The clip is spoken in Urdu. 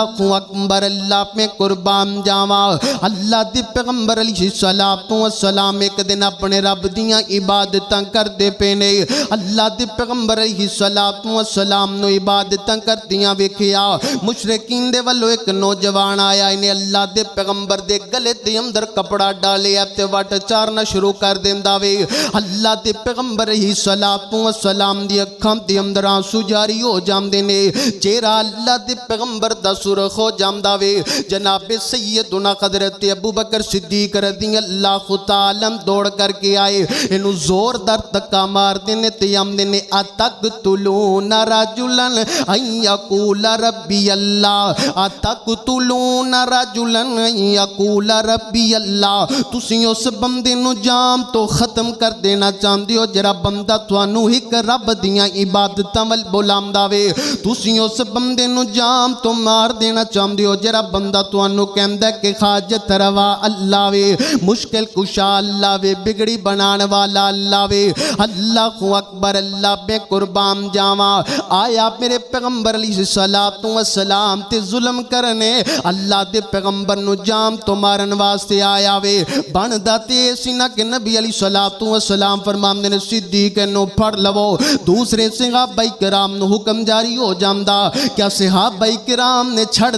اکبر اللہ پہ قربان جاوا۔ اللہ دی پیغمبر علیہ السلام ایک دن اپنے رب دیاں عبادتاں کر دے پینے۔ اللہ دی پیغمبر علیہ السلام نو عبادتاں کردیاں ویکھیا، مشرکین دے والو ایک نوجوان آیا، انہیں اللہ دے پیغمبر دے گلے دے اندر کپڑا ڈالے تے وٹ چارنا شروع کر دیندا وے۔ اللہ دے پیغمبر علیہ السلام دی اکھاں دے اندر آنسو جاری ہو جاندے نے، چہرہ اللہ دے پیغمبر دا سرخ ہو جامدا وے۔ جناب سیدنا حضرت ابو بکر صدیق رضی اللہ تعالی دوڑ کر کے آئے، انہوں زور در تکا مار دینے تیام دینے، اتقتلون رجلا ان یقول ربی اللہ، اتقتلون رجلا ان یقول ربی اللہ۔ تسی اس بندے نو جام تو ختم کر دینا چاہندے ہو جرا بندہ توانو ایک رب دیاں عبادتاں ول بلاندا وے، تسی اس بندے نو جام تو مار دینا چاہندے ہو جرا بندہ توانو کہندا کہ حاجت روا اللہ وے، مشکل کشا اللہ وے، بگڑی بنان والا اللہ وے۔ اللہ اکبر اللہ بے قربان جاواں، آیا میرے پیغمبر علیہ السلام تے ظلم کرنے، اللہ دے پیغمبر نو جام تو مارن واسطے آیا وے۔ بندہ تے سینہ کہ نبی علیہ السلام فرماندے نے صدیق نو پھڑ لو، دوسرے صحابہ کرام نو حکم جاری ہو جاندا، کیا صحابہ کرام نے چھڑ